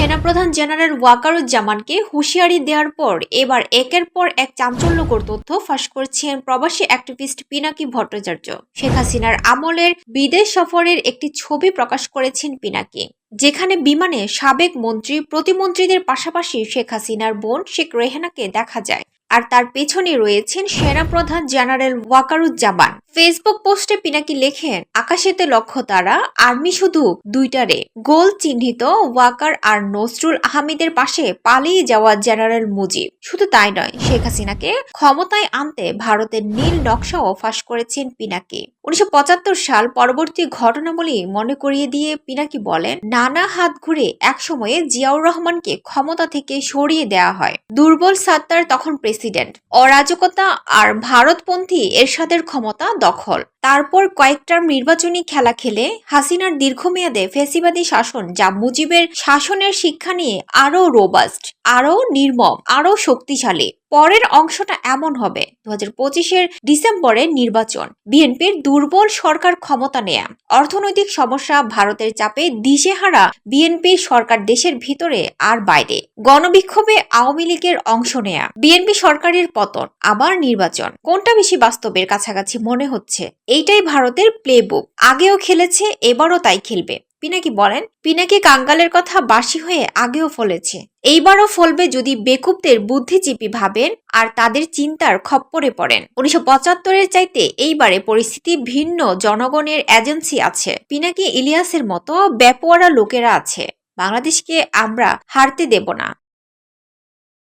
সেনাপ্রধান জেনারেল ওয়াকারুজ্জামানকে হুঁশিয়ারি দেওয়ার পর এবার একের পর এক চাঞ্চল্যকর তথ্য ফাঁস করছেন প্রবাসী অ্যাক্টিভিস্ট পিনাকি ভট্টাচার্য। শেখ হাসিনার আমলের বিদেশ সফরের একটি ছবি প্রকাশ করেছেন পিনাকি, যেখানে বিমানে সাবেক মন্ত্রী প্রতিমন্ত্রীদের পাশাপাশি শেখ হাসিনার বোন শেখ রেহানাকে দেখা যায়। আর তার পেছনে রয়েছেন সেনাপ্রধান জেনারেল ওয়াকারুজ্জামান। ফেসবুক পোস্টে পিনাকি লেখেন, আকাশেতে লক্ষ্য তারা, আর্মি শুধু দুইটারে। গোল চিহ্নিত ওয়াকার আর নসরুল আহমেদের পাশে পালিয়ে যাওয়া জেনারেল মুজিব। শুধু তাই নয়, শেখ হাসিনাকে ক্ষমতায় আনতে ভারতের নীল নকশাও ফাঁস করেছেন পিনাকি। 1975 সাল পরবর্তী ঘটনাবলী মনে করিয়ে দিয়ে পিনাকি বলেন, নানা হাত ঘুরে একসময়ে জিয়াউর রহমানকে ক্ষমতা থেকে সরিয়ে দেওয়া হয়। দুর্বল সাত্তার তখন প্রেসিডেন্ট। অরাজকতা আর ভারতপন্থী এরশাদের ক্ষমতা দখল। তারপর কয়েক টার্ম নির্বাচনী খেলা খেলে হাসিনার দীর্ঘমেয়াদে ফ্যাসিবাদী শাসন, যা মুজিবের শাসনের শিক্ষা নিয়ে আরো রোবাস্ট, আরো নির্মম, আরো শক্তিশালী। পরের অংশটা এমন হবে 2025-এর ডিসেম্বরে নির্বাচন, বিএনপির দুর্বল সরকার ক্ষমতা নেয়া, অর্থনৈতিক সমস্যা, ভারতের চাপে দিশেহারা বিএনপি সরকার দেশের ভিতরে আর বাইরে, গণবিক্ষোভে আওয়ামী লীগের অংশ নেয়া, বিএনপি সরকারের পতন, আবার নির্বাচন। কোনটা বেশি বাস্তবের কাছাকাছি মনে হচ্ছে? এইটাই ভারতের প্লেবুক। আগেও খেলেছে, এবারও তাই খেলবে। পিনাকি বলেন, পিনাকি কাঙ্গালের কথা বাসি হয়ে আগেও ফলেছে, এইবারও ফলবে যদি বেকুবদের বুদ্ধিজীবী ভাবেন আর তাদের চিন্তার খপ্পরে পড়েন। 1975-এর চাইতে এইবারে পরিস্থিতি ভিন্ন। জনগণের এজেন্সি আছে, পিনাকি ইলিয়াসের মতো বেপরোয়া লোকেরা আছে। বাংলাদেশকে আমরা হারতে দেব না।